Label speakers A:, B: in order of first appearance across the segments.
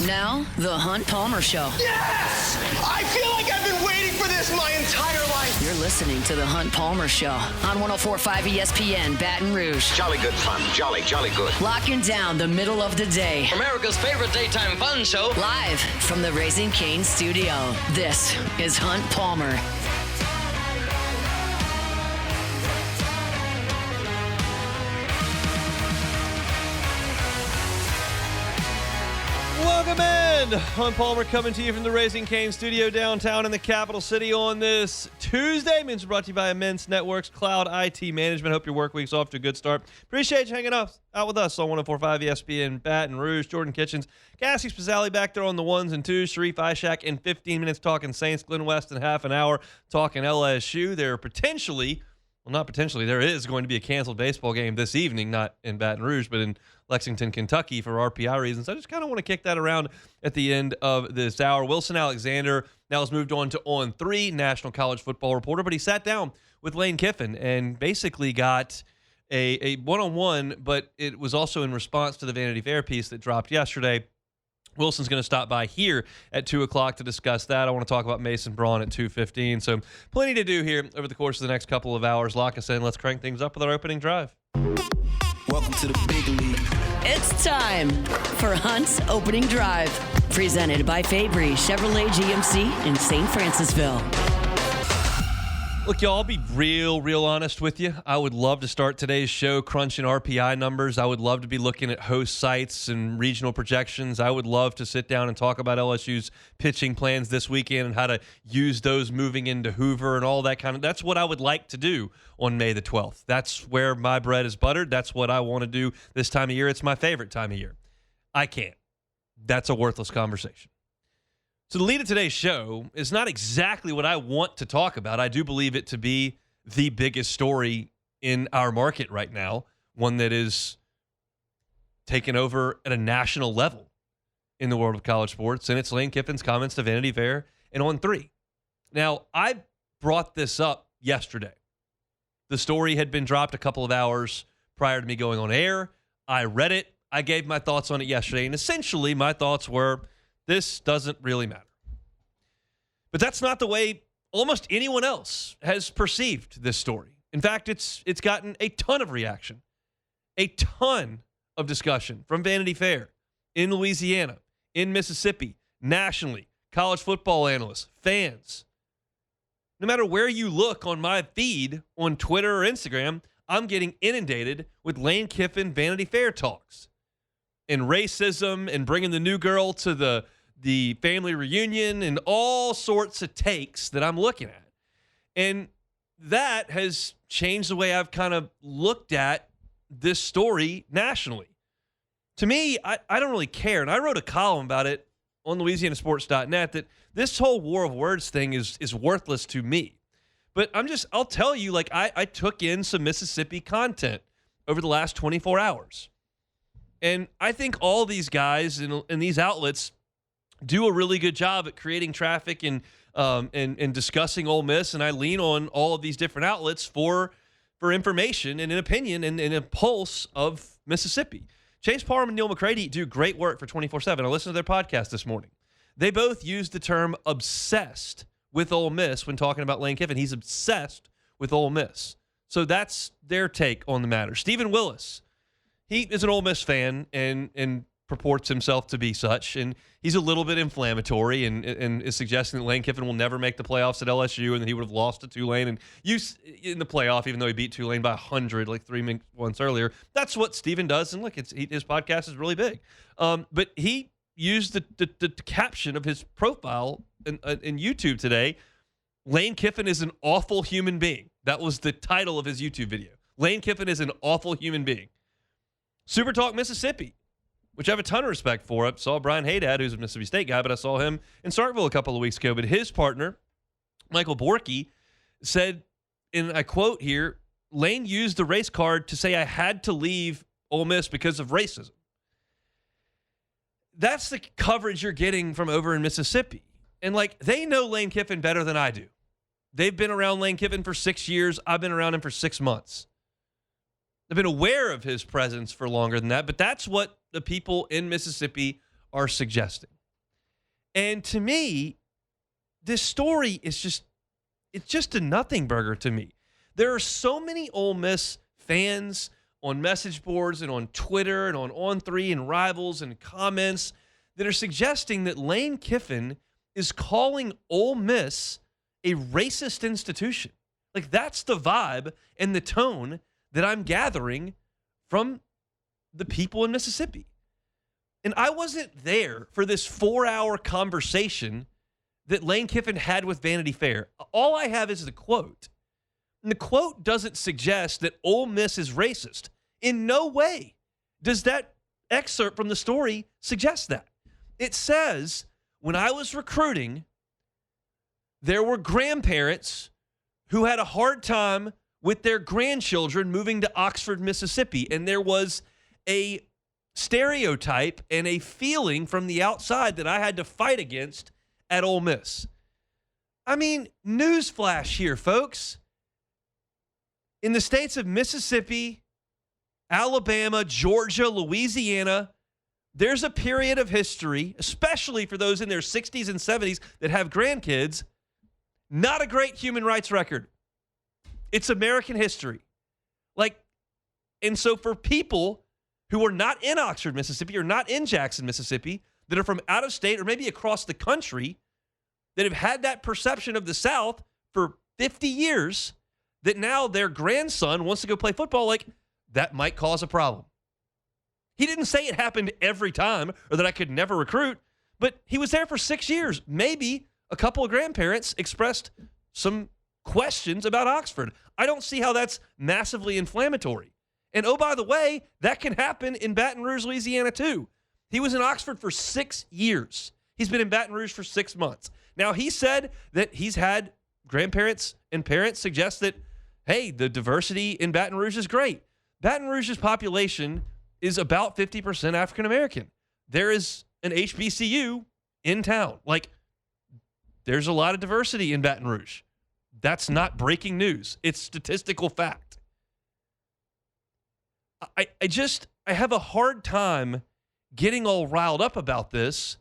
A: Now, the Hunt Palmer Show.
B: Yes! I feel like I've been waiting for this my entire life.
A: You're listening to the Hunt Palmer Show on 104.5 ESPN Baton Rouge.
C: Jolly good fun. Jolly good.
A: Locking down the middle of the day.
D: America's favorite daytime fun show.
A: Live from the Raising Cane's studio. This is Hunt Palmer.
E: Welcome in. Hunt Palmer coming to you from the Raising Cane studio downtown in the capital city on this Tuesday. Means brought to you by Immense Networks, Cloud IT Management. Hope your work week's off to a good start. Appreciate you hanging out with us on 104.5 ESPN Baton Rouge. Jordan Kitchens, Cassie Spazzali back there on the ones and twos. Sharief, Ishaq in 15 minutes talking Saints. Glen West in half an hour talking LSU. There is going to be a canceled baseball game this evening, not in Baton Rouge, but in Lexington, Kentucky for RPI reasons. I just kind of want to kick that around at the end of this hour. Wilson Alexander now has moved on to On 3, national college football reporter, but he sat down with Lane Kiffin and basically got a one-on-one, but it was also in response to the Vanity Fair piece that dropped yesterday. Wilson's going to stop by here at 2 o'clock to discuss that. I want to talk about Mason Braun at 2:15. So plenty to do here over the course of the next couple of hours. Lock us in. Let's crank things up with our opening drive.
F: Welcome to the big league.
A: It's time for Hunt's Opening Drive. Presented by Fabry Chevrolet GMC in St. Francisville.
E: Look, y'all, I'll be real honest with you. I would love to start today's show crunching RPI numbers. I would love to be looking at host sites and regional projections. I would love to sit down and talk about LSU's pitching plans this weekend and how to use those moving into Hoover and all that kind of. That's what I would like to do on May the 12th. That's where my bread is buttered. That's what I want to do this time of year. It's my favorite time of year. I can't. That's a worthless conversation. So the lead of today's show is not exactly what I want to talk about. I do believe it to be the biggest story in our market right now, one that is taken over at a national level in the world of college sports, and it's Lane Kiffin's comments to Vanity Fair and On 3. Now, I brought this up yesterday. The story had been dropped a couple of hours prior to me going on air. I read it. I gave my thoughts on it yesterday, and essentially my thoughts were, this doesn't really matter. But that's not the way almost anyone else has perceived this story. In fact, it's gotten a ton of reaction, a ton of discussion from Vanity Fair, in Louisiana, in Mississippi, nationally, college football analysts, fans. No matter where you look on my feed on Twitter or Instagram, I'm getting inundated with Lane Kiffin Vanity Fair talks and racism and bringing the new girl to the family reunion and all sorts of takes that I'm looking at. And that has changed the way I've kind of looked at this story nationally. To me, I don't really care. And I wrote a column about it on LouisianaSports.net that this whole war of words thing is worthless to me. But I'll tell you, like, I took in some Mississippi content over the last 24 hours. And I think all these guys in these outlets do a really good job at creating traffic and discussing Ole Miss, and I lean on all of these different outlets for information and an opinion and a pulse of Mississippi. Chase Parham and Neil McCready do great work for 24/7. I listened to their podcast this morning. They both used the term obsessed with Ole Miss when talking about Lane Kiffin. He's obsessed with Ole Miss. So that's their take on the matter. Stephen Willis, he is an Ole Miss fan and purports himself to be such, and he's a little bit inflammatory and is suggesting that Lane Kiffin will never make the playoffs at LSU and that he would have lost to Tulane and in the playoff, even though he beat Tulane by 100 like 3 months earlier. That's what Steven does, and look, his podcast is really big. But he used the caption of his profile in YouTube today, Lane Kiffin is an awful human being. That was the title of his YouTube video. Lane Kiffin is an awful human being. Super Talk Mississippi, which I have a ton of respect for. I saw Brian Haydad, who's a Mississippi State guy, but I saw him in Starkville a couple of weeks ago. But his partner, Michael Borky, said, and I quote here, Lane used the race card to say I had to leave Ole Miss because of racism. That's the coverage you're getting from over in Mississippi. And, like, they know Lane Kiffin better than I do. They've been around Lane Kiffin for 6 years. I've been around him for 6 months. I've been aware of his presence for longer than that, but that's what the people in Mississippi are suggesting. And to me, this story is just a nothing burger to me. There are so many Ole Miss fans on message boards and on Twitter and on On3 and Rivals and comments that are suggesting that Lane Kiffin is calling Ole Miss a racist institution. Like, that's the vibe and the tone that I'm gathering from the people in Mississippi. And I wasn't there for this 4-hour conversation that Lane Kiffin had with Vanity Fair. All I have is the quote. And the quote doesn't suggest that Ole Miss is racist. In no way does that excerpt from the story suggest that. It says, when I was recruiting, there were grandparents who had a hard time with their grandchildren moving to Oxford, Mississippi. And there was a stereotype and a feeling from the outside that I had to fight against at Ole Miss. I mean, newsflash here, folks. In the states of Mississippi, Alabama, Georgia, Louisiana, there's a period of history, especially for those in their 60s and 70s that have grandkids, not a great human rights record. It's American history. And so for people who are not in Oxford, Mississippi, or not in Jackson, Mississippi, that are from out of state or maybe across the country, that have had that perception of the South for 50 years, that now their grandson wants to go play football, that might cause a problem. He didn't say it happened every time or that I could never recruit, but he was there for 6 years. Maybe a couple of grandparents expressed some questions about Oxford. I don't see how that's massively inflammatory. And oh, by the way, that can happen in Baton Rouge, Louisiana, too. He was in Oxford for 6 years. He's been in Baton Rouge for 6 months. Now, he said that he's had grandparents and parents suggest that, hey, the diversity in Baton Rouge is great. Baton Rouge's population is about 50% African American. There is an HBCU in town. There's a lot of diversity in Baton Rouge. That's not breaking news. It's statistical fact. I have a hard time getting all riled up about this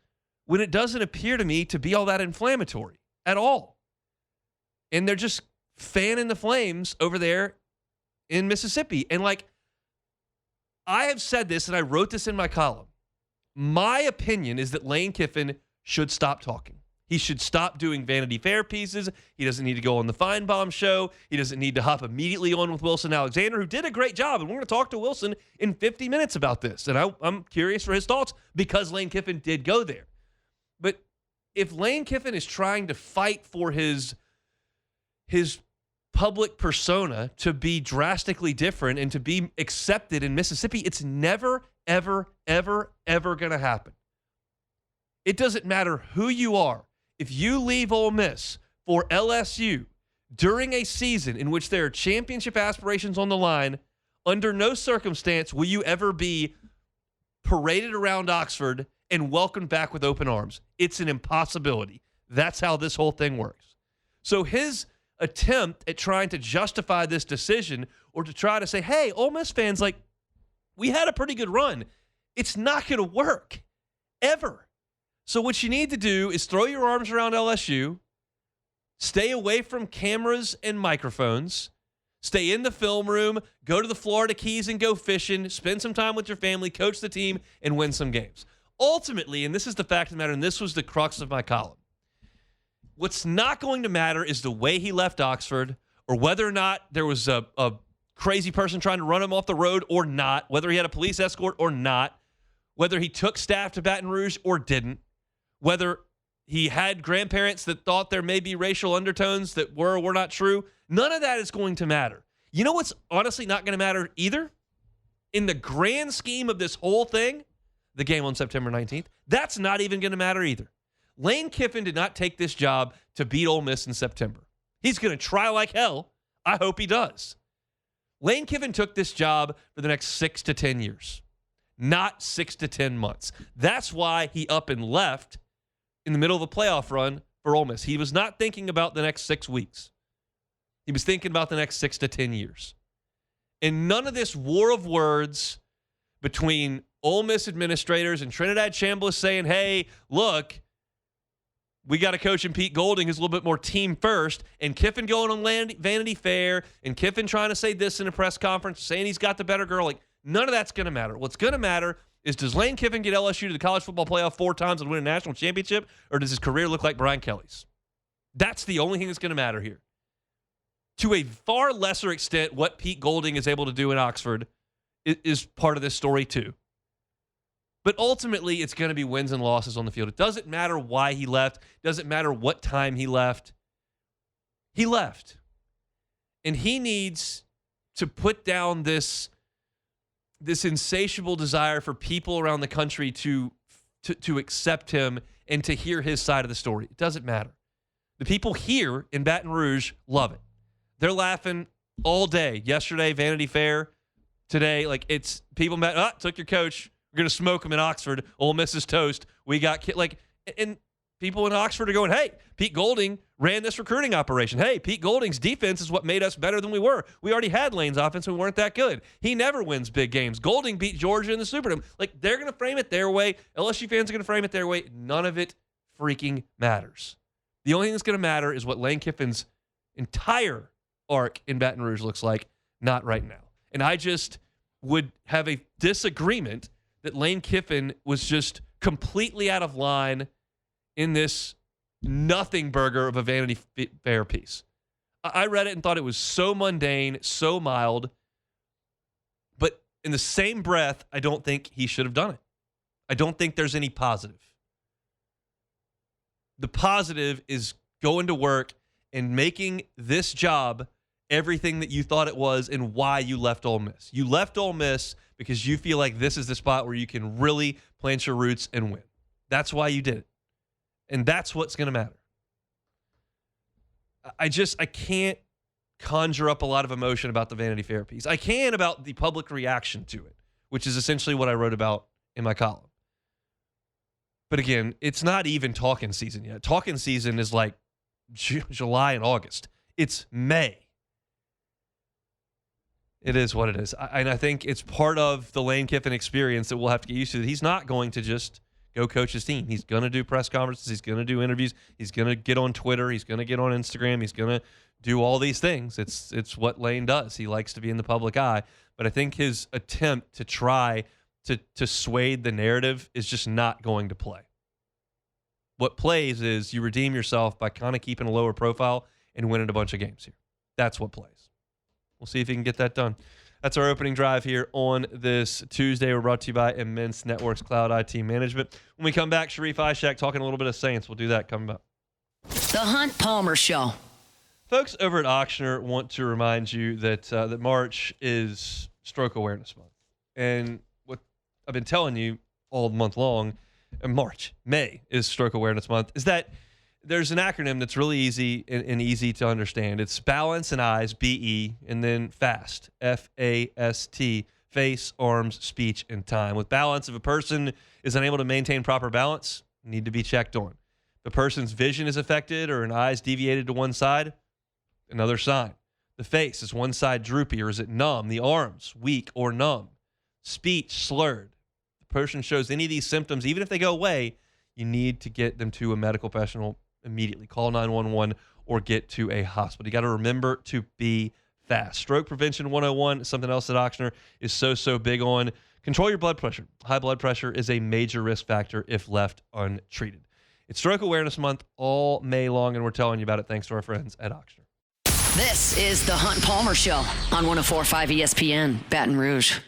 E: when it doesn't appear to me to be all that inflammatory at all. And they're just fanning the flames over there in Mississippi. And I have said this, and I wrote this in my column. My opinion is that Lane Kiffin should stop talking. He should stop doing Vanity Fair pieces. He doesn't need to go on the Feinbaum show. He doesn't need to hop immediately on with Wilson Alexander, who did a great job. And we're going to talk to Wilson in 50 minutes about this. And I'm curious for his thoughts because Lane Kiffin did go there. But if Lane Kiffin is trying to fight for his public persona to be drastically different and to be accepted in Mississippi, it's never, ever, ever, ever going to happen. It doesn't matter who you are. If you leave Ole Miss for LSU during a season in which there are championship aspirations on the line, under no circumstance will you ever be paraded around Oxford and welcomed back with open arms. It's an impossibility. That's how this whole thing works. So his attempt at trying to justify this decision or to try to say, hey, Ole Miss fans, we had a pretty good run, it's not going to work ever. So what you need to do is throw your arms around LSU, stay away from cameras and microphones, stay in the film room, go to the Florida Keys and go fishing, spend some time with your family, coach the team, and win some games. Ultimately, and this is the fact of the matter, and this was the crux of my column, what's not going to matter is the way he left Oxford or whether or not there was a crazy person trying to run him off the road or not, whether he had a police escort or not, whether he took staff to Baton Rouge or didn't, whether he had grandparents that thought there may be racial undertones that were or were not true. None of that is going to matter. You know what's honestly not going to matter either? In the grand scheme of this whole thing, the game on September 19th, that's not even going to matter either. Lane Kiffin did not take this job to beat Ole Miss in September. He's going to try like hell. I hope he does. Lane Kiffin took this job for the next 6 to 10 years, not 6 to 10 months. That's why he up and left in the middle of a playoff run for Ole Miss. He was not thinking about the next 6 weeks. He was thinking about the next 6 to 10 years. And none of this war of words between Ole Miss administrators and Trinidad Chambliss saying, hey, look, we got a coach in Pete Golding who's a little bit more team first, and Kiffin going on Vanity Fair, and Kiffin trying to say this in a press conference, saying he's got the better girl. Like, none of that's going to matter. What's going to matter is, does Lane Kiffin get LSU to the college football playoff 4 times and win a national championship, or does his career look like Brian Kelly's? That's the only thing that's going to matter here. To a far lesser extent, what Pete Golding is able to do in Oxford is part of this story too. But ultimately, it's going to be wins and losses on the field. It doesn't matter why he left. It doesn't matter what time he left. He left. And he needs to put down this insatiable desire for people around the country to accept him and to hear his side of the story. It doesn't matter. The people here in Baton Rouge love it. They're laughing all day. Yesterday, Vanity Fair. Today, like, it's people took your coach. We're going to smoke him in Oxford. Ole Miss is toast. We got and people in Oxford are going, hey, Pete Golding ran this recruiting operation. Hey, Pete Golding's defense is what made us better than we were. We already had Lane's offense and we weren't that good. He never wins big games. Golding beat Georgia in the Superdome. Like, they're going to frame it their way. LSU fans are going to frame it their way. None of it freaking matters. The only thing that's going to matter is what Lane Kiffin's entire arc in Baton Rouge looks like, not right now. And I just would have a disagreement that Lane Kiffin was just completely out of line in this nothing burger of a Vanity Fair piece. I read it and thought it was so mundane, so mild, but in the same breath, I don't think he should have done it. I don't think there's any positive. The positive is going to work and making this job everything that you thought it was and why you left Ole Miss. You left Ole Miss because you feel like this is the spot where you can really plant your roots and win. That's why you did it. And that's what's going to matter. I can't conjure up a lot of emotion about the Vanity Fair piece. I can about the public reaction to it, which is essentially what I wrote about in my column. But again, it's not even talking season yet. Talking season is like July and August. It's May. It is what it is. And I think it's part of the Lane Kiffin experience that we'll have to get used to. He's not going to just go coach his team. He's going to do press conferences. He's going to do interviews. He's going to get on Twitter. He's going to get on Instagram. He's going to do all these things. It's what Lane does. He likes to be in the public eye. But I think his attempt to try to sway the narrative is just not going to play. What plays is you redeem yourself by kind of keeping a lower profile and winning a bunch of games here. That's what plays. We'll see if he can get that done. That's our opening drive here on this Tuesday. We're brought to you by Immense Networks Cloud IT Management. When we come back, Sharief, Ishaq talking a little bit of Saints. We'll do that coming up.
A: The Hunt Palmer Show.
E: Folks over at Auctioner want to remind you that that March is Stroke Awareness Month. And what I've been telling you all month long, May is Stroke Awareness Month, is that there's an acronym that's really easy and easy to understand. It's balance and eyes, BE, and then FAST, FAST, face, arms, speech, and time. With balance, if a person is unable to maintain proper balance, need to be checked on. If a person's vision is affected or an eye is deviated to one side, another sign. The face, is one side droopy or is it numb? The arms, weak or numb. Speech, slurred. If the person shows any of these symptoms, even if they go away, you need to get them to a medical professional immediately. Call 911 or get to a hospital. You got to remember to be fast. Stroke Prevention 101 is something else that Auctioner is so big on. Control your blood pressure. High blood pressure is a major risk factor if left untreated. It's Stroke Awareness Month all May long, and we're telling you about it thanks to our friends at Auctioner.
A: This is the Hunt Palmer Show on 104.5 ESPN, Baton Rouge.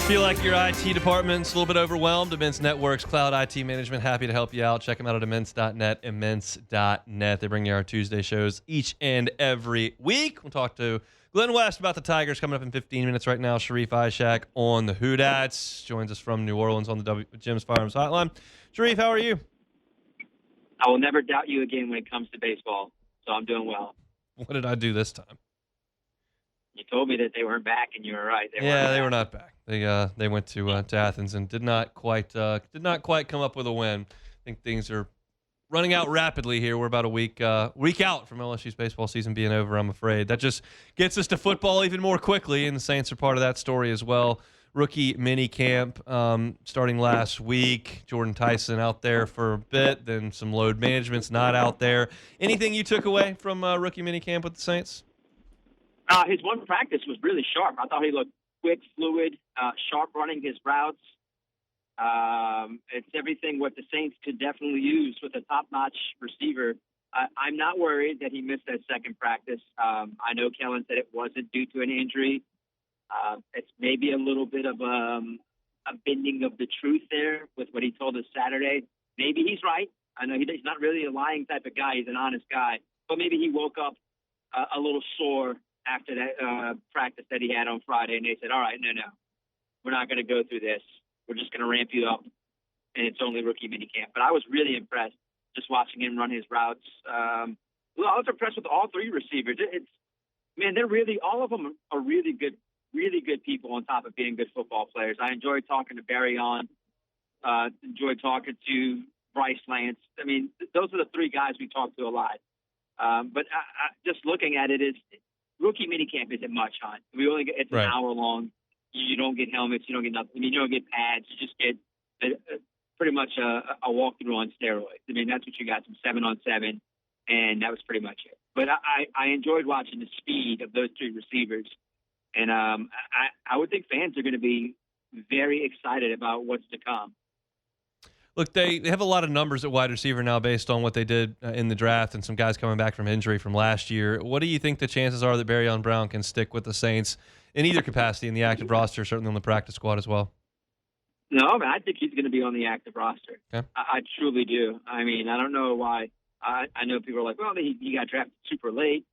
E: Feel like your IT department's a little bit overwhelmed? Immense Networks Cloud IT Management, happy to help you out. Check them out at immense.net, immense.net. They bring you our Tuesday shows each and every week. We'll talk to Glen West about the Tigers coming up in 15 minutes right now. Sharief Ishaq on the Hoodats joins us from New Orleans on the Jim's Firearms Hotline. Sharief, how are you?
G: I will never doubt you again when it comes to baseball. So I'm doing well.
E: What did I do this time?
G: You told me that they weren't back, and you were right.
E: They were not back. They went to Athens and did not quite come up with a win. I think things are running out rapidly here. We're about a week out from LSU's baseball season being over, I'm afraid. That just gets us to football even more quickly, and the Saints are part of that story as well. Rookie mini camp starting last week. Jordan Tyson out there for a bit, then some load management's not out there. Anything you took away from rookie mini camp with the Saints?
G: His one practice was really sharp. I thought he looked quick, fluid, sharp running his routes. It's everything what the Saints could definitely use with a top-notch receiver. I'm not worried that he missed that second practice. I know Kellen said it wasn't due to an injury. It's maybe a little bit of a bending of the truth there with what he told us Saturday. Maybe he's right. I know he's not really a lying type of guy. He's an honest guy. But maybe he woke up a little sore after that practice that he had on Friday, and they said, all right, no, we're not going to go through this. We're just going to ramp you up, and it's only rookie minicamp. But I was really impressed just watching him run his routes. I was impressed with all three receivers. They're really, all of them are really good people on top of being good football players. I enjoyed talking to Barry enjoyed talking to Bryce Lance. Those are the three guys we talk to a lot. But just looking at it, rookie minicamp isn't much, Hunt. It's an hour long. You don't get helmets. You don't get nothing. You don't get pads. You just get pretty much a walkthrough on steroids. That's what you got, some 7-on-7, and that was pretty much it. But I enjoyed watching the speed of those three receivers, and I would think fans are going to be very excited about what's to come.
E: Look, they have a lot of numbers at wide receiver now based on what they did in the draft and some guys coming back from injury from last year. What do you think the chances are that Barryon Brown can stick with the Saints in either capacity in the active roster, certainly on the practice squad as well?
G: No, I think he's going to be on the active roster.
E: Okay.
G: I truly do. I don't know why. I know people are like, well, he got drafted super late,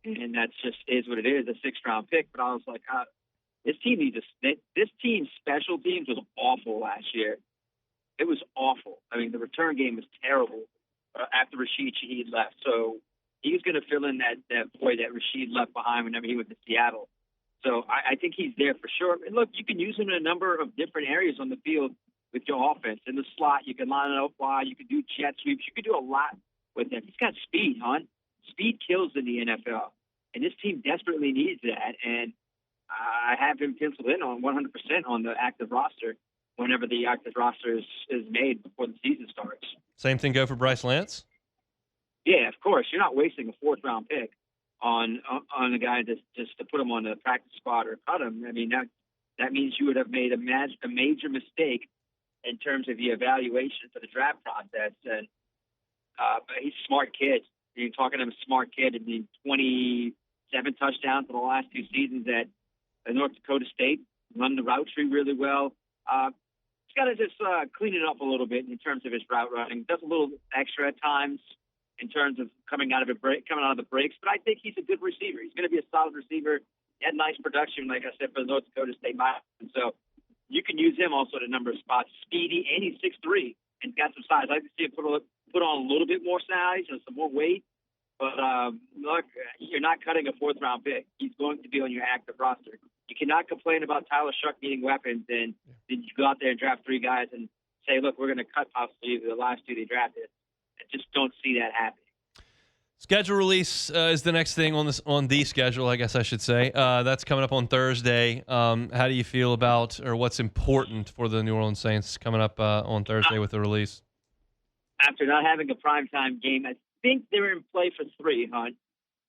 G: and that's just is what it is, a sixth-round pick. But I was like, this team's special teams was awful last year. It was awful. The return game was terrible after Rashid Shaheed left. So he's going to fill in that void that Rashid left behind whenever he went to Seattle. So I think he's there for sure. And look, you can use him in a number of different areas on the field with your offense. In the slot, you can line it up wide. You can do jet sweeps. You can do a lot with him. He's got speed, hon. Speed kills in the NFL. And this team desperately needs that. And I have him penciled in on 100% on the active roster whenever the active roster is made before the season starts.
E: Same thing go for Bryce Lance?
G: Yeah, of course. You're not wasting a fourth-round pick on a guy just to put him on the practice squad or cut him. That means you would have made a major mistake in terms of the evaluation for the draft process. And but he's a smart kid. You're talking to him, a smart kid. 27 touchdowns in the last two seasons at North Dakota State. Run the route tree really well. He's got to just clean it up a little bit in terms of his route running. Does a little extra at times in terms of coming out of the breaks. But I think he's a good receiver. He's going to be a solid receiver. He had nice production, like I said, for the North Dakota State Marathon. So you can use him also at a number of spots. Speedy, and he's 6'3", and got some size. I like to see him put on a little bit more size and some more weight. But look, you're not cutting a fourth-round pick. He's going to be on your active roster. You cannot complain about Tyler Shuck needing weapons, and then you go out there and draft three guys and say, look, we're going to cut possibly the last two they drafted. I just don't see that happening.
E: Schedule release is the next thing on the schedule, I guess I should say. That's coming up on Thursday. How do you feel about, or what's important for the New Orleans Saints coming up on Thursday with the release?
G: After not having a primetime game, I think they're in play for three, Hunt.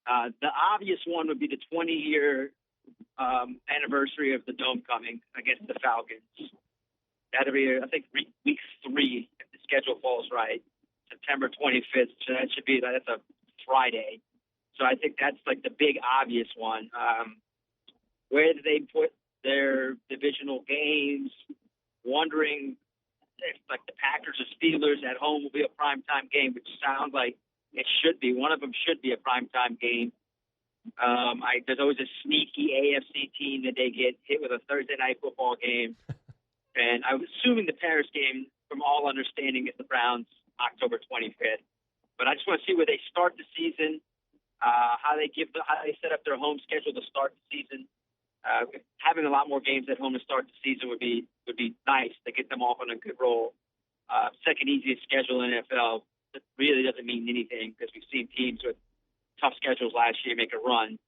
G: The obvious one would be the 20-year anniversary of the Dome coming against the Falcons. That'll be, I think, week 3 if the schedule falls right, September 25th. So that's a Friday. So I think that's like the big obvious one. Where do they put their divisional games? Wondering if like the Packers or Steelers at home will be a primetime game, which sounds like it should be. One of them should be a primetime game. There's always a sneaky AFC team that they get hit with a Thursday night football game. And I'm assuming the Paris game, from all understanding, is the Browns October 25th. But I just want to see where they start the season, how they set up their home schedule to start the season. Having a lot more games at home to start the season would be nice to get them off on a good roll. Second easiest schedule in NFL. It really doesn't mean anything because we've seen teams with tough schedules last year make a run.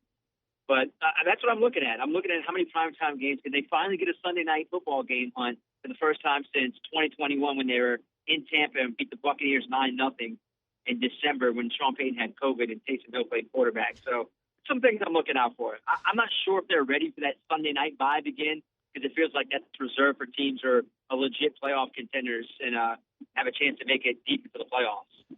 G: But that's what I'm looking at. I'm looking at how many primetime games can they finally get a Sunday night football game on for the first time since 2021 when they were in Tampa and beat the Buccaneers 9-0 in December when Sean Payton had COVID and Taysom Hill played quarterback. So some things I'm looking out for. I'm not sure if they're ready for that Sunday night vibe again because it feels like that's reserved for teams who are a legit playoff contenders and have a chance to make it deep into the playoffs.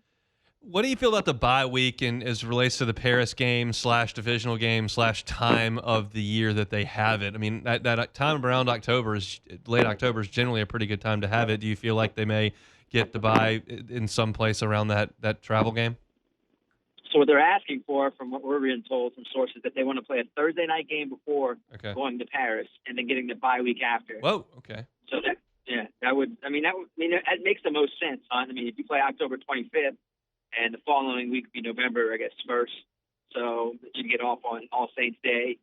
E: What do you feel about the bye week and as it relates to the Paris game / divisional game / time of the year that they have it? I mean, that time around late October is generally a pretty good time to have it. Do you feel like they may get the bye in some place around that travel game?
G: So what they're asking for, from what we're being told from sources, that they want to play a Thursday night game before going to Paris and then getting the bye week after.
E: Whoa, okay.
G: So that makes the most sense, huh? I mean, if you play October 25th, and the following week would be November, I guess, 1st. So you get off on All Saints Day.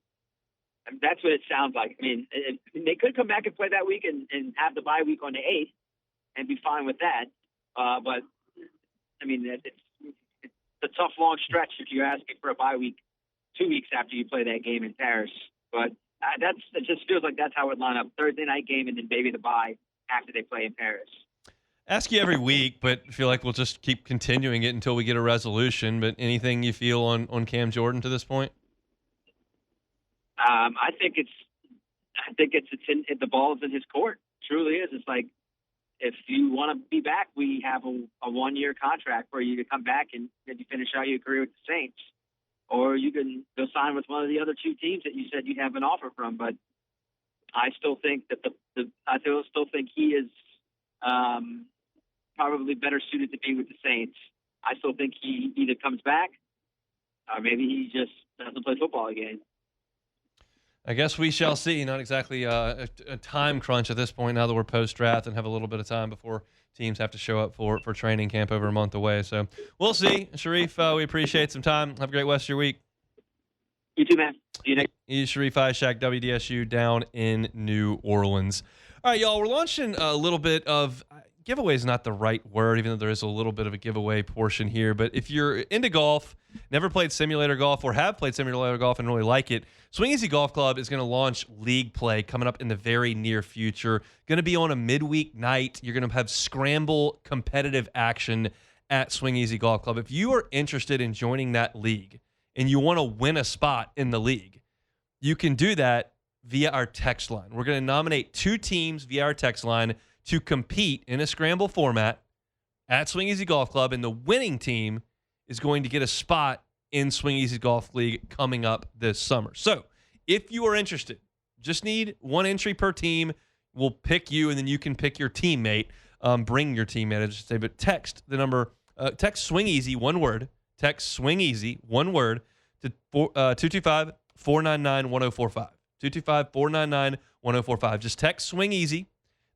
G: I mean, that's what it sounds like. I mean, they could come back and play that week and have the bye week on the 8th and be fine with that. But, I mean, it's a tough, long stretch if you're asking for a bye week 2 weeks after you play that game in Paris. But it just feels like that's how it would line up. Thursday night game and then maybe the bye after they play in Paris.
E: Ask you every week, but I feel like we'll just keep continuing it until we get a resolution. But anything you feel on Cam Jordan to this point?
G: I think the ball's in his court. It truly is. It's like if you want to be back, we have a 1-year contract for you to come back and maybe finish out your career with the Saints, or you can go sign with one of the other two teams that you said you'd have an offer from. But I still think that still think he is. Probably better suited to be with the Saints. I still think he either comes back or maybe he just doesn't play football again.
E: I guess we shall see. Not exactly a time crunch at this point now that we're post-draft and have a little bit of time before teams have to show up for training camp over a month away. So we'll see. Sharief, we appreciate some time. Have a great rest of your week.
G: You too, man. See you next.
E: He's Sharief Ishaq, WDSU down in New Orleans. All right, y'all, we're launching a little bit of giveaway is not the right word, even though there is a little bit of a giveaway portion here. But if you're into golf, never played simulator golf, or have played simulator golf and really like it, Swing Easy Golf Club is going to launch league play coming up in the very near future. Going to be on a midweek night. You're going to have scramble competitive action at Swing Easy Golf Club. If you are interested in joining that league and you want to win a spot in the league, you can do that via our text line. We're going to nominate 2 teams via our text line to compete in a scramble format at Swing Easy Golf Club, and the winning team is going to get a spot in Swing Easy Golf League coming up this summer. So if you are interested, just need 1 entry per team. We'll pick you, and then you can pick your teammate. Bring your teammate, I should say, but text the number, text Swing Easy, 1 word, text Swing Easy, 1 word, to 225-499-1045. 225-499-1045. Just text Swing Easy.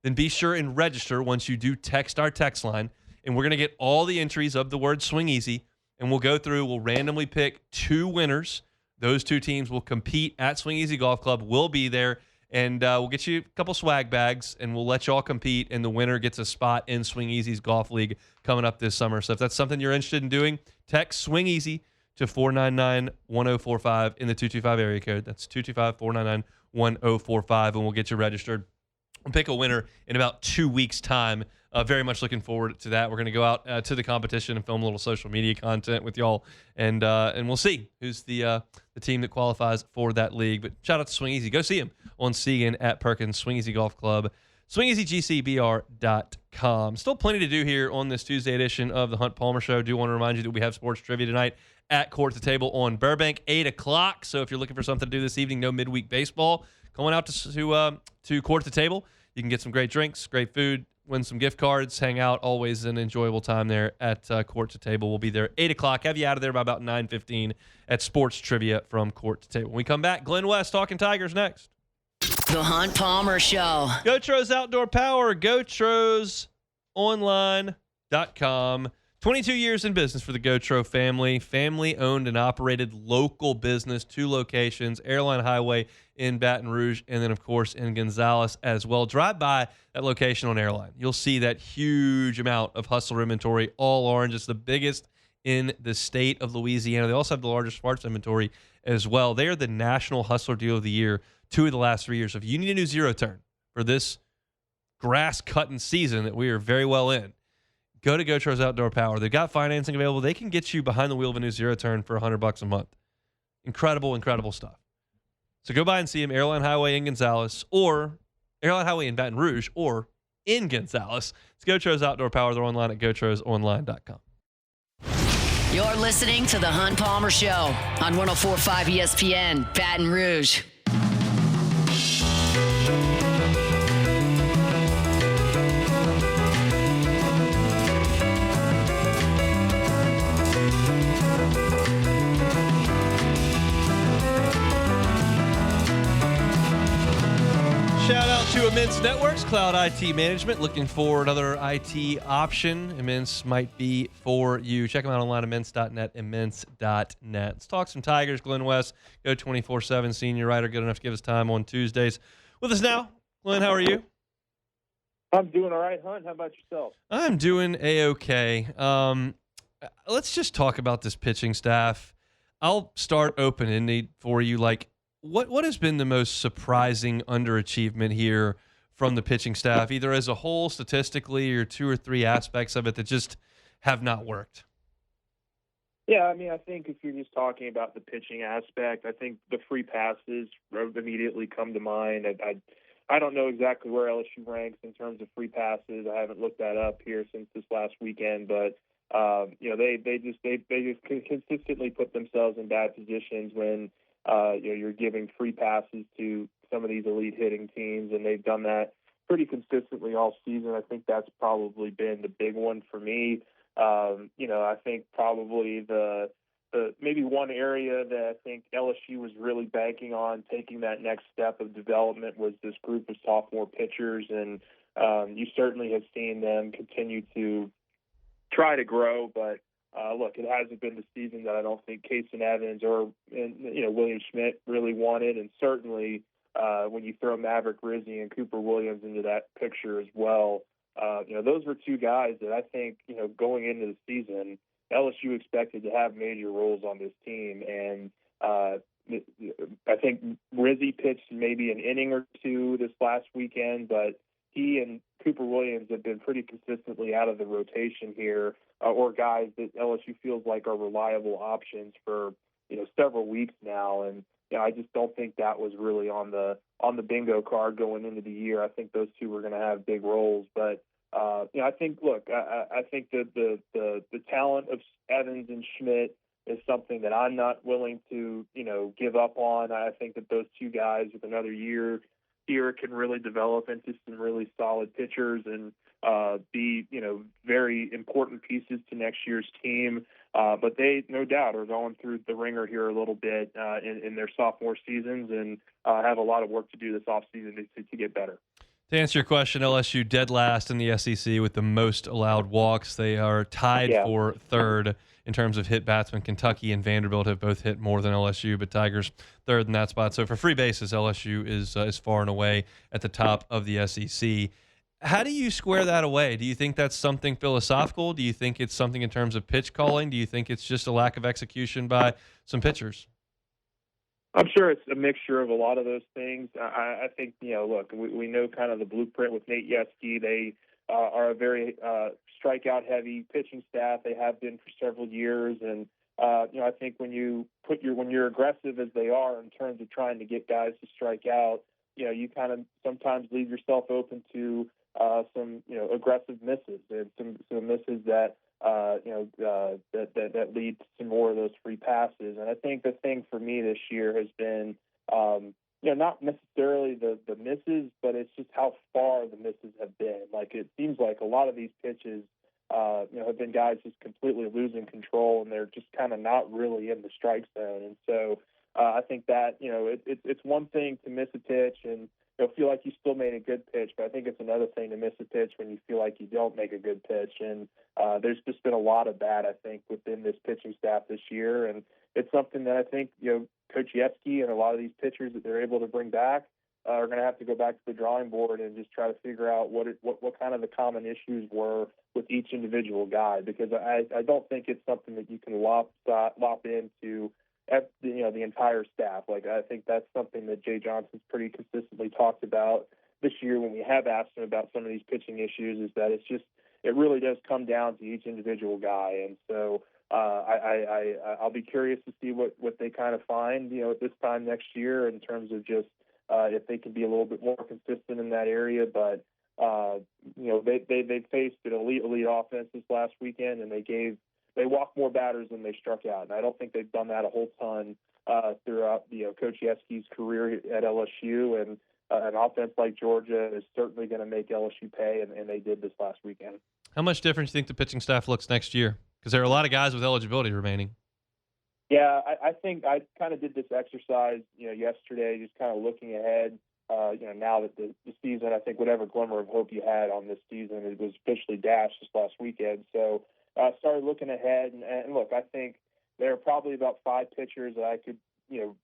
E: Then be sure and register once you do text our text line. And we're going to get all the entries of the word Swing Easy, and we'll go through. We'll randomly pick 2 winners. Those 2 teams will compete at Swing Easy Golf Club. We'll be there, and we'll get you a couple swag bags, and we'll let you all compete, and the winner gets a spot in Swing Easy's Golf League coming up this summer. So if that's something you're interested in doing, text Swing Easy to 499-1045 in the 225 area code. That's 225-499-1045, and we'll get you registered. We'll pick a winner in about 2 weeks' time. Very much looking forward to that. We're going to go out to the competition and film a little social media content with y'all, and we'll see who's the team that qualifies for that league. But shout out to Swing Easy. Go see him on Segan at Perkins, Swing Easy Golf Club, swingeasygcbr.com. Still plenty to do here on this Tuesday edition of the Hunt Palmer Show. Do want to remind you that we have sports trivia tonight at Court to Table on Burbank, 8 o'clock. So if you're looking for something to do this evening, no midweek baseball, going out to Court to Table. You can get some great drinks, great food, win some gift cards, hang out. Always an enjoyable time there at Court to Table. We'll be there 8 o'clock. Have you out of there by about 9:15 at Sports Trivia from Court to Table. When we come back, Glen West talking Tigers next.
A: The Hunt Palmer Show.
E: GoTro's Outdoor Power, GoTrosOnline.com. 22 years in business for the Gotro family. Family-owned and operated local business, 2 locations, Airline Highway in Baton Rouge, and then, of course, in Gonzales as well. Drive by that location on Airline. You'll see that huge amount of Hustler inventory, all orange. It's the biggest in the state of Louisiana. They also have the largest parts inventory as well. They are the National Hustler Deal of the Year 2 of the last 3 years. So if you need a new zero-turn for this grass-cutting season that we are very well in, go to Gotro's Outdoor Power. They've got financing available. They can get you behind the wheel of a new zero-turn for $100 a month. Incredible, incredible stuff. So go by and see them, Airline Highway in Gonzales, or Airline Highway in Baton Rouge, or in Gonzales. It's Gotro's Outdoor Power. They're online at gotrosonline.com.
A: You're listening to The Hunt Palmer Show on 104.5 ESPN, Baton Rouge.
E: Shout out to Immense Networks, Cloud IT Management. Looking for another IT option? Immense might be for you. Check them out online, immense.net, immense.net. Let's talk some Tigers. Glen West, Go 24/7 senior writer, good enough to give us time on Tuesdays. With us now, Glen, how are you?
H: I'm doing all right, Hunt. How about yourself?
E: I'm doing A-okay. Let's just talk about this pitching staff. I'll start open-ended for you. What has been the most surprising underachievement here from the pitching staff, either as a whole statistically or 2 or 3 aspects of it that just have not worked?
H: Yeah, I mean, I think if you're just talking about the pitching aspect, I think the free passes immediately come to mind. I don't know exactly where LSU ranks in terms of free passes. I haven't looked that up here since this last weekend, but they just consistently put themselves in bad positions when you're giving free passes to some of these elite hitting teams, and they've done that pretty consistently all season. I think that's probably been the big one for me. I think probably the maybe one area that I think LSU was really banking on taking that next step of development was this group of sophomore pitchers, and you certainly have seen them continue to try to grow, but look, it hasn't been the season that I don't think Casey Evans or William Schmidt really wanted, and certainly when you throw Maverick Rizzi and Cooper Williams into that picture as well, those were 2 guys that I think going into the season LSU expected to have major roles on this team, and I think Rizzi pitched maybe an inning or 2 this last weekend, but he and Cooper Williams have been pretty consistently out of the rotation here, or guys that LSU feels like are reliable options for several weeks now, and I just don't think that was really on the bingo card going into the year. I think those 2 were going to have big roles, but I think I think that the talent of Evans and Schmidt is something that I'm not willing to give up on. I think that those 2 guys with another year here can really develop into some really solid pitchers and be, very important pieces to next year's team. But they, no doubt, are going through the ringer here a little bit in their sophomore seasons and have a lot of work to do this offseason to get better.
E: To answer your question, LSU dead last in the SEC with the most allowed walks. They are tied for 3rd in terms of hit batsmen. Kentucky and Vanderbilt have both hit more than LSU, but Tigers 3rd in that spot. So for free bases, LSU is far and away at the top of the SEC. How do you square that away? Do you think that's something philosophical? Do you think it's something in terms of pitch calling? Do you think it's just a lack of execution by some pitchers?
H: I'm sure it's a mixture of a lot of those things. I think, look, we know kind of the blueprint with Nate Yeskie. They are a very strikeout-heavy pitching staff. They have been for several years, and I think when you're aggressive as they are in terms of trying to get guys to strike out, you kind of sometimes leave yourself open to some aggressive misses and some misses that that lead to some more of those free passes. And I think the thing for me this year has been not necessarily the misses, but it's just how far the misses have been. Like, it seems like a lot of these pitches have been guys just completely losing control, and they're just kind of not really in the strike zone. And so I think that it's one thing to miss a pitch and feel like you still made a good pitch, but I think it's another thing to miss a pitch when you feel like you don't make a good pitch. And there's just been a lot of that, I think, within this pitching staff this year. And it's something that I think, Coach Yesky and a lot of these pitchers that they're able to bring back are going to have to go back to the drawing board and just try to figure out what kind of the common issues were with each individual guy, because I don't think it's something that you can lop into the entire staff. Like, I think that's something that Jay Johnson's pretty consistently talked about this year when we have asked him about some of these pitching issues, is that it really does come down to each individual guy. And so I'll be curious to see what they kind of find, at this time next year in terms of just if they can be a little bit more consistent in that area. But they faced an elite offense this last weekend, and they walked more batters than they struck out. And I don't think they've done that a whole ton throughout Coach Yesky's career at LSU. And an offense like Georgia is certainly going to make LSU pay, and they did this last weekend.
E: How much different do you think the pitching staff looks next year? Because there are a lot of guys with eligibility remaining.
H: Yeah, I think I kind of did this exercise, yesterday, just kind of looking ahead. Now that the season, I think whatever glimmer of hope you had on this season, it was officially dashed this last weekend. So I started looking ahead, and look, I think there are probably about 5 pitchers that I could,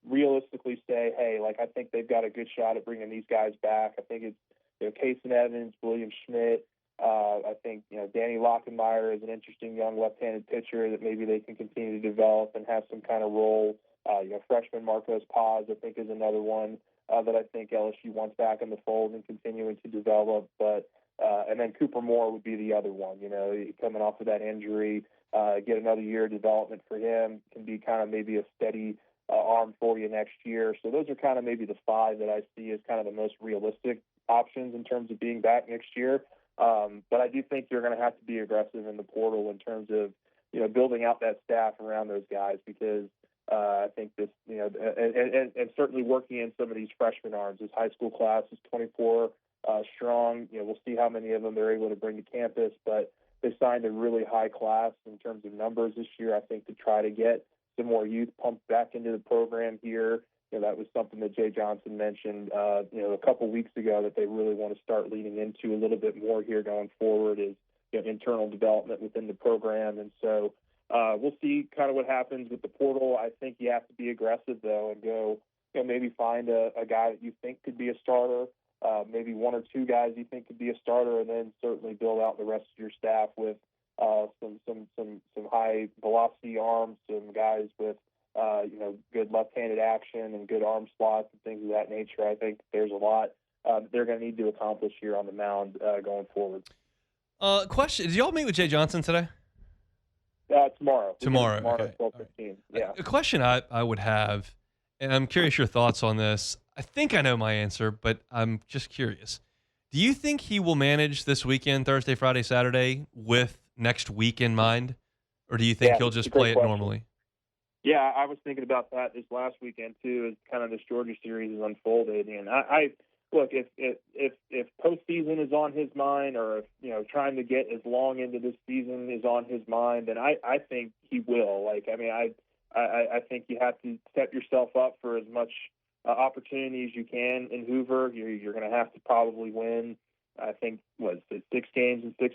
H: realistically say, hey, I think they've got a good shot at bringing these guys back. I think it's, Kason Evans, William Schmidt. I think, Danny Lockenmeyer is an interesting young left-handed pitcher that maybe they can continue to develop and have some kind of role. Freshman Marcos Paz, I think, is another one that I think LSU wants back in the fold and continuing to develop. But and then Cooper Moore would be the other one. Coming off of that injury, get another year of development for him, can be kind of maybe a steady arm for you next year. So those are kind of maybe the 5 that I see as kind of the most realistic options in terms of being back next year. But I do think you're going to have to be aggressive in the portal in terms of, building out that staff around those guys, because I think this, and certainly working in some of these freshman arms. This high school class is 24 strong. We'll see how many of them they're able to bring to campus, but they signed a really high class in terms of numbers this year, I think, to try to get some more youth pumped back into the program here. That was something that Jay Johnson mentioned, a couple weeks ago, that they really want to start leaning into a little bit more here going forward, is internal development within the program. And so we'll see kind of what happens with the portal. I think you have to be aggressive, though, and go, maybe find a guy that you think could be a starter, maybe 1 or 2 guys you think could be a starter, and then certainly build out the rest of your staff with some high velocity arms, some guys with good left-handed action and good arm slots and things of that nature. I think there's a lot they're going to need to accomplish here on the mound going forward.
E: Question: did y'all meet with Jay Johnson today?
H: Tomorrow.
E: Tomorrow, okay.
H: 12:15. Yeah.
E: A question I would have, and I'm curious your thoughts on this. I think I know my answer, but I'm just curious. Do you think he will manage this weekend, Thursday, Friday, Saturday, with next week in mind? Or do you think he'll just play it normally?
H: Yeah, I was thinking about that this last weekend too, as kind of this Georgia series is unfolded. And I look, if postseason is on his mind, or if trying to get as long into this season is on his mind, then I think he will. I think you have to set yourself up for as much opportunity as you can in Hoover. You're going to have to probably win. I think 6 games in 6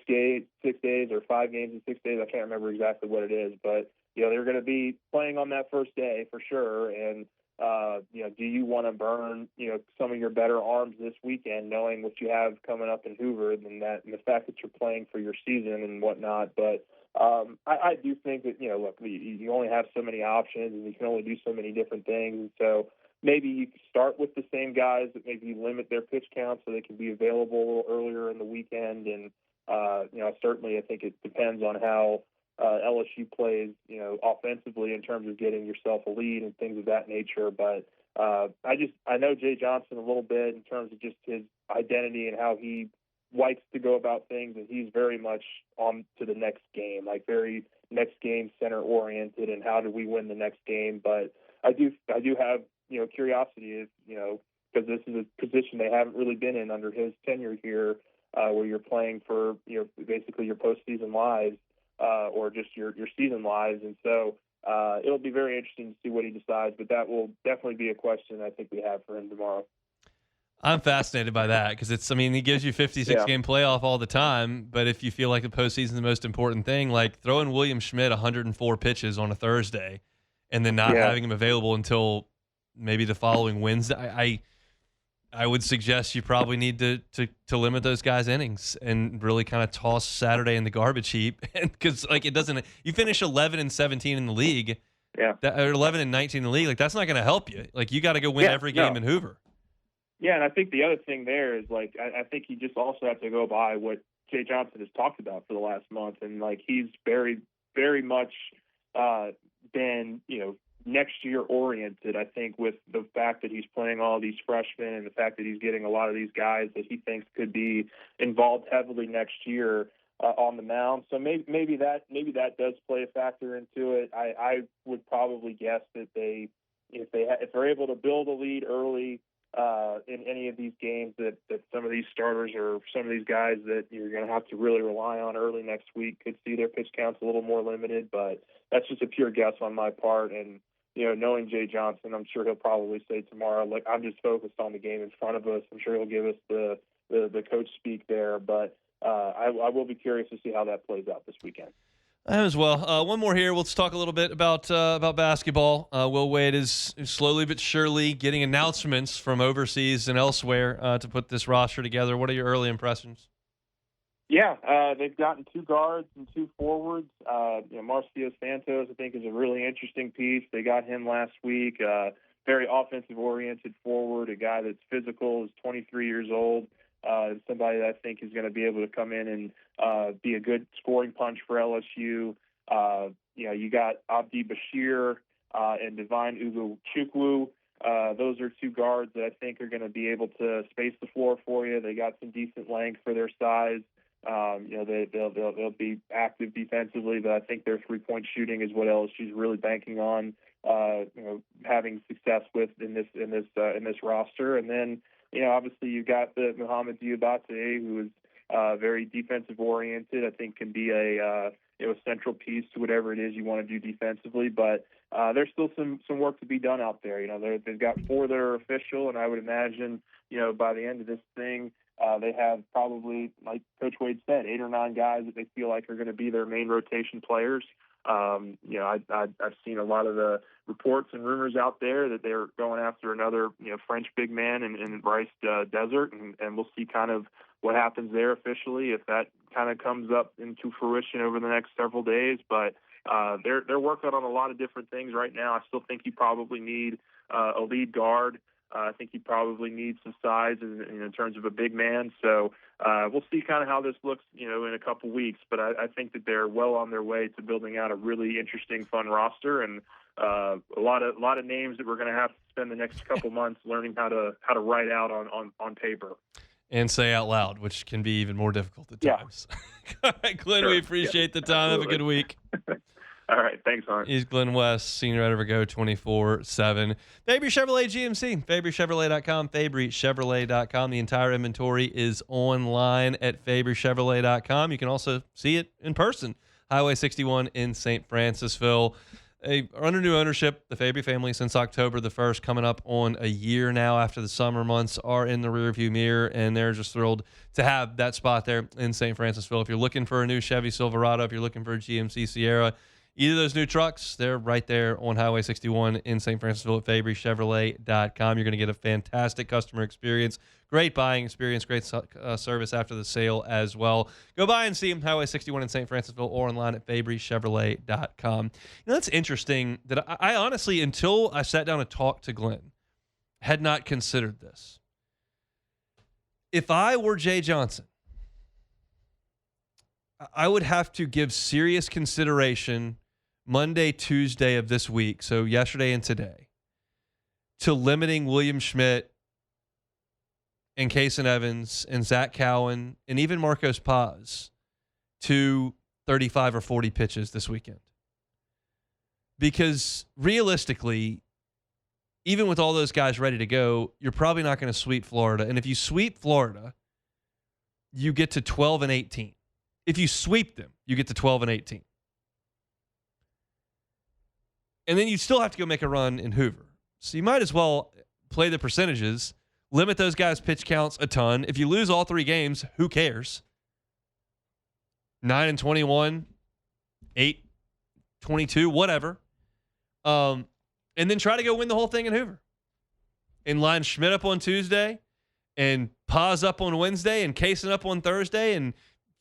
H: days, or 5 games in 6 days. I can't remember exactly what it is, but they're going to be playing on that first day for sure. And do you want to burn some of your better arms this weekend, knowing what you have coming up in Hoover, and the fact that you're playing for your season and whatnot? But I do think that look, you only have so many options, and you can only do so many different things. And so maybe you can start with the same guys, that maybe limit their pitch count so they can be available a little earlier in the weekend. And certainly I think it depends on how LSU plays, offensively, in terms of getting yourself a lead and things of that nature. But I know Jay Johnson a little bit in terms of just his identity and how he likes to go about things, and he's very much on to the next game, very next game center oriented, and how do we win the next game. But I do have curiosity, because this is a position they haven't really been in under his tenure here, where you're playing for basically your postseason lives. Or just your season lives. And so it'll be very interesting to see what he decides, but that will definitely be a question I think we have for him tomorrow.
E: I'm fascinated by that because he gives you 56-game playoff all the time, but if you feel like the postseason is the most important thing, like throwing William Schmidt 104 pitches on a Thursday and then not having him available until maybe the following Wednesday, I would suggest you probably need to limit those guys' innings and really kind of toss Saturday in the garbage heap, because it doesn't. You finish 11-17 in the league, or 11-19 in the league. Like that's not going to help you. Like you got to go win every game in Hoover.
H: Yeah, and I think the other thing there is I think you just also have to go by what Jay Johnson has talked about for the last month, and he's very, very much been next year oriented. I think with the fact that he's playing all these freshmen and the fact that he's getting a lot of these guys that he thinks could be involved heavily next year on the mound. So maybe that does play a factor into it. I would probably guess that if they're able to build a lead early in any of these games, that some of these starters or some of these guys that you're going to have to really rely on early next week could see their pitch counts a little more limited. But that's just a pure guess on my part. And knowing Jay Johnson, I'm sure he'll probably say tomorrow, I'm just focused on the game in front of us. I'm sure he'll give us the coach speak there, but I will be curious to see how that plays out this weekend.
E: I am as well. One more here. Let's talk a little bit about basketball. Will Wade is slowly but surely getting announcements from overseas and elsewhere to put this roster together. What are your early impressions?
H: Yeah, they've gotten 2 guards and 2 forwards. Marcio Santos, I think, is a really interesting piece. They got him last week. Very offensive-oriented forward, a guy that's physical, is 23 years old. Somebody that I think is going to be able to come in and be a good scoring punch for LSU. You got Abdi Bashir and Divine Ugochukwu. Those are 2 guards that I think are going to be able to space the floor for you. They got some decent length for their size. They'll be active defensively, but I think their 3-point shooting is what LSU's really banking on, having success with in this roster. And then, obviously you've got the Muhammad Diabate, who is very defensive oriented. I think can be a central piece to whatever it is you want to do defensively. But there's still some work to be done out there. They've got 4 that are official, and I would imagine by the end of this thing, they have probably, like Coach Wade said, 8 or 9 guys that they feel like are going to be their main rotation players. I've seen a lot of the reports and rumors out there that they're going after another, French big man in Bryce Desert, and we'll see kind of what happens there officially if that kind of comes up into fruition over the next several days. But they're working on a lot of different things right now. I still think you probably need a lead guard. I think you probably need some size in terms of a big man. So we'll see kind of how this looks, in a couple weeks. But I think that they're well on their way to building out a really interesting, fun roster, and a lot of names that we're going to have to spend the next couple months learning how to write out on paper
E: and say out loud, which can be even more difficult at times. All right, Glenn, sure. We appreciate the time. Absolutely. Have a good week.
H: All right. Thanks, Hunt.
E: He's Glen West, senior editor of Go 24/7. Fabry Chevrolet GMC, FabryChevrolet.com, FabryChevrolet.com. The entire inventory is online at FabryChevrolet.com. You can also see it in person. Highway 61 in St. Francisville. Under new ownership, the Fabry family since October the 1st, coming up on a year now after the summer months are in the rearview mirror, and they're just thrilled to have that spot there in St. Francisville. If you're looking for a new Chevy Silverado, if you're looking for a GMC Sierra, either of those new trucks, they're right there on Highway 61 in St. Francisville at FabryChevrolet.com. You're going to get a fantastic customer experience, great buying experience, great service after the sale as well. Go by and see them, Highway 61 in St. Francisville, or online at FabryChevrolet.com. That's interesting that I honestly, until I sat down and talked to Glenn, had not considered this. If I were Jay Johnson, I would have to give serious consideration Monday, Tuesday of this week, so yesterday and today, to limiting William Schmidt and Kason Evans and Zach Cowan and even Marcos Paz to 35 or 40 pitches this weekend. Because realistically, even with all those guys ready to go, you're probably not going to sweep Florida. And if you sweep Florida, you get to 12-18. If you sweep them, you get to 12-18. And then you still have to go make a run in Hoover. So you might as well play the percentages, Limit those guys' pitch counts a ton. If you lose all 3 games, who cares? 9-21, 8-22, whatever. And then try to go win the whole thing in Hoover. And line Schmidt up on Tuesday and Paz up on Wednesday and Kaysen up on Thursday and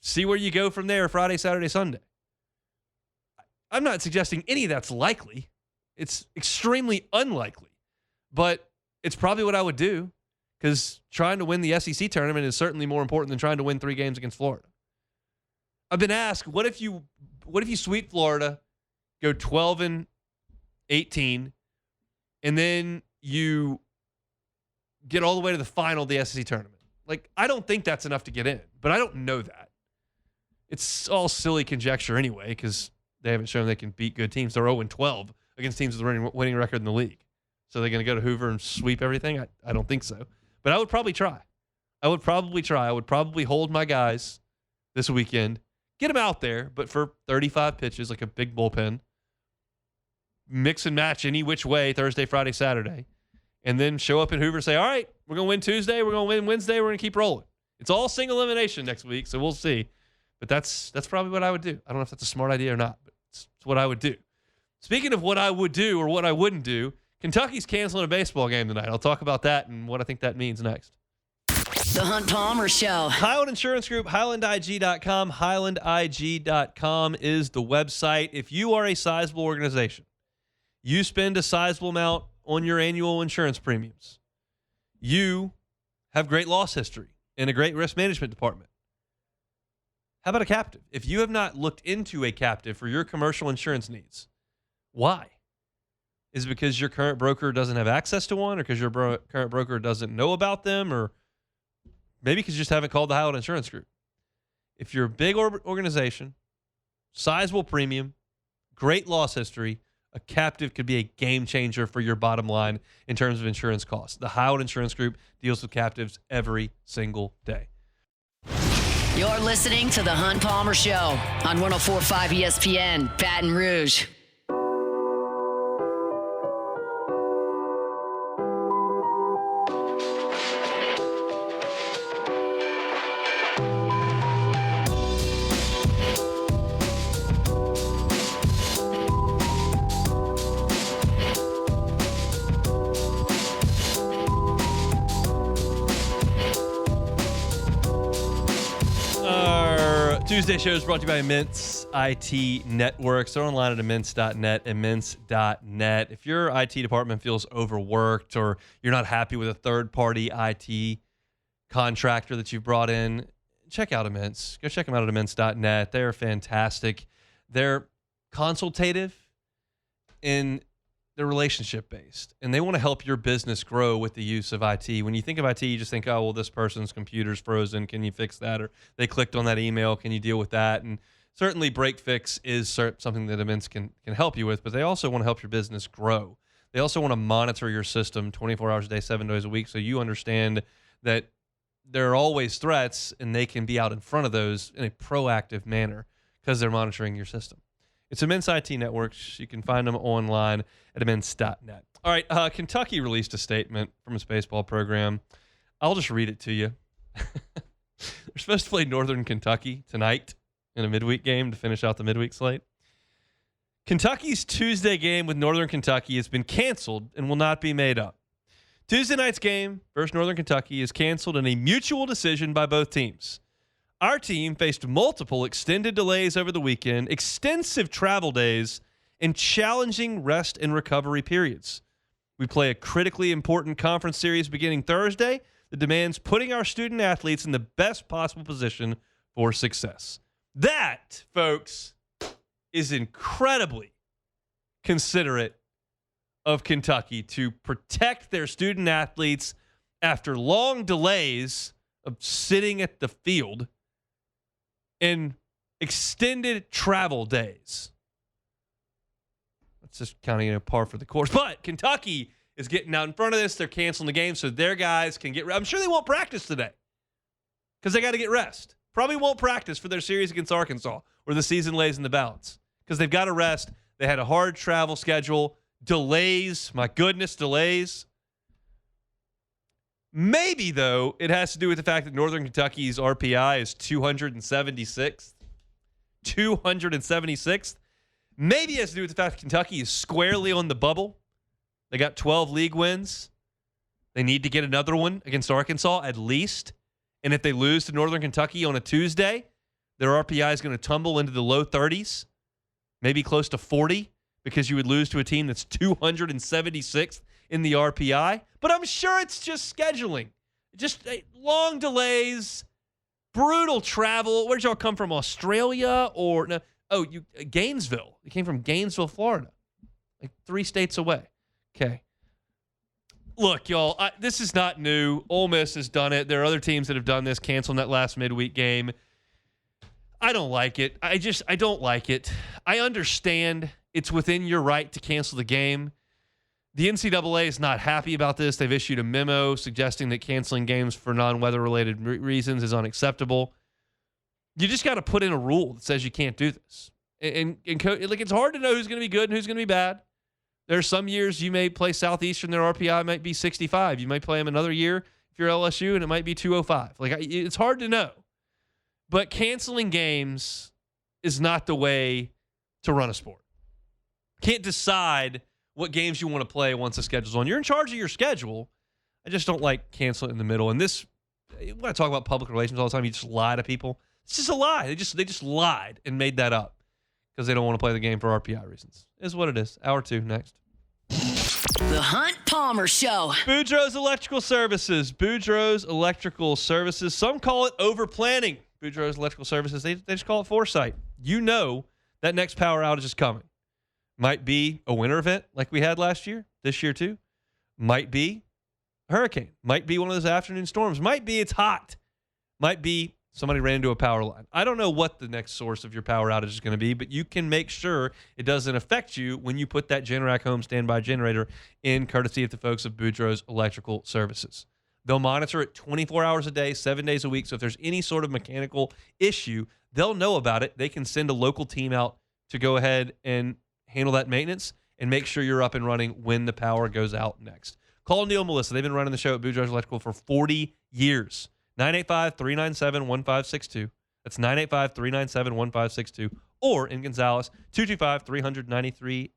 E: see where you go from there Friday, Saturday, Sunday. I'm not suggesting any of that's likely. It's extremely unlikely. But it's probably what I would do because trying to win the SEC tournament is certainly more important than trying to win 3 games against Florida. I've been asked, what if you sweep Florida, go 12-18, and then you get all the way to the final of the SEC tournament? Like, I don't think that's enough to get in, but I don't know that. It's all silly conjecture anyway because they haven't shown they can beat good teams. They're 0-12 against teams with a winning record in the league. So they're going to go to Hoover and sweep everything? I don't think so. But I would probably try. I would probably hold my guys this weekend, get them out there, but for 35 pitches, like a big bullpen, mix and match any which way, Thursday, Friday, Saturday, and then show up in Hoover and say, all right, we're going to win Tuesday, we're going to win Wednesday, we're going to keep rolling. It's all single elimination next week, so we'll see. But that's probably what I would do. I don't know if that's a smart idea or not, but it's what I would do. Speaking of what I would do or what I wouldn't do, Kentucky's canceling a baseball game tonight. I'll talk about that and what I think that means next.
A: The Hunt Palmer Show.
E: Highland Insurance Group, HighlandIG.com. HighlandIG.com is the website. If you are a sizable organization, you spend a sizable amount on your annual insurance premiums. You have great loss history and a great risk management department. How about a captive? If you have not looked into a captive for your commercial insurance needs, why? Is it because your current broker doesn't have access to one, or because your current broker doesn't know about them, or maybe because you just haven't called the Highland Insurance Group? If you're a big organization, sizable premium, great loss history, a captive could be a game changer for your bottom line in terms of insurance costs. The Highland Insurance Group deals with captives every single day.
A: You're listening to The Hunt Palmer Show on 104.5 ESPN, Baton Rouge.
E: Tuesday show is brought to you by Immense IT Networks. They're online at immense.net, immense.net. If your IT department feels overworked or you're not happy with a third-party IT contractor that you've brought in, check out Immense. Go check them out at immense.net. They're fantastic. They're consultative and they're relationship-based, and they want to help your business grow with the use of IT. When you think of IT, you just think, oh, well, this person's computer's frozen. Can you fix that? Or they clicked on that email. Can you deal with that? And certainly break fix is something that Immense can help you with, but they also want to help your business grow. They also want to monitor your system 24 hours a day, 7 days a week, so you understand that there are always threats, and they can be out in front of those in a proactive manner because they're monitoring your system. It's Immense IT Networks. You can find them online at immense.net. All right, Kentucky released a statement from its baseball program. I'll just read it to you. They're supposed to play Northern Kentucky tonight in a midweek game to finish out the midweek slate. Kentucky's Tuesday game with Northern Kentucky has been canceled and will not be made up. Tuesday night's game versus Northern Kentucky is canceled in a mutual decision by both teams. Our team faced multiple extended delays over the weekend, extensive travel days, and challenging rest and recovery periods. We play a critically important conference series beginning Thursday that demands putting our student athletes in the best possible position for success. That, folks, is incredibly considerate of Kentucky to protect their student athletes after long delays of sitting at the field and extended travel days. That's just kind of par for the course. But Kentucky is getting out in front of this. They're canceling the game so their guys can get. I'm sure they won't practice today because they got to get rest. Probably won't practice for their series against Arkansas where the season lays in the balance because they've got to rest. They had a hard travel schedule. Delays. My goodness, delays. Maybe, though, it has to do with the fact that Northern Kentucky's RPI is 276th. 276th. Maybe it has to do with the fact that Kentucky is squarely on the bubble. They got 12 league wins. They need to get another one against Arkansas at least. And if they lose to Northern Kentucky on a Tuesday, their RPI is going to tumble into the low 30s, maybe close to 40, because you would lose to a team that's 276th in the RPI. But I'm sure it's just scheduling. Just long delays, brutal travel. Where'd y'all come from? Australia or no? Oh, Gainesville. You came from Gainesville, Florida, like 3 states away. Okay. Look, y'all, this is not new. Ole Miss has done it. There are other teams that have done this, canceling that last midweek game. I don't like it. I don't like it. I understand it's within your right to cancel the game. The NCAA is not happy about this. They've issued a memo suggesting that canceling games for non-weather-related reasons is unacceptable. You just got to put in a rule that says you can't do this. And it's hard to know who's going to be good and who's going to be bad. There are some years you may play Southeastern, their RPI might be 65. You might play them another year if you're LSU, and it might be 205. It's hard to know. But canceling games is not the way to run a sport. Can't decide what games you want to play once the schedule's on. You're in charge of your schedule. I just don't like canceling in the middle. And this, when I talk about public relations all the time, you just lie to people. It's just a lie. They just lied and made that up because they don't want to play the game for RPI reasons. Is what it is. Hour 2 next.
A: The Hunt Palmer Show.
E: Boudreaux's Electrical Services. Boudreaux's Electrical Services. Some call it over-planning. Boudreaux's Electrical Services, they just call it foresight. You know that next power outage is coming. Might be a winter event like we had last year, this year too. Might be a hurricane. Might be one of those afternoon storms. Might be it's hot. Might be somebody ran into a power line. I don't know what the next source of your power outage is going to be, but you can make sure it doesn't affect you when you put that Generac home standby generator in, courtesy of the folks of Boudreaux's Electrical Services. They'll monitor it 24 hours a day, 7 days a week. So if there's any sort of mechanical issue, they'll know about it. They can send a local team out to go ahead and handle that maintenance and make sure you're up and running when the power goes out next. Call Neil and Melissa. They've been running the show at Boudreaux's Electrical for 40 years. 985-397-1562. That's 985-397-1562. Or in Gonzales, 225-393-89.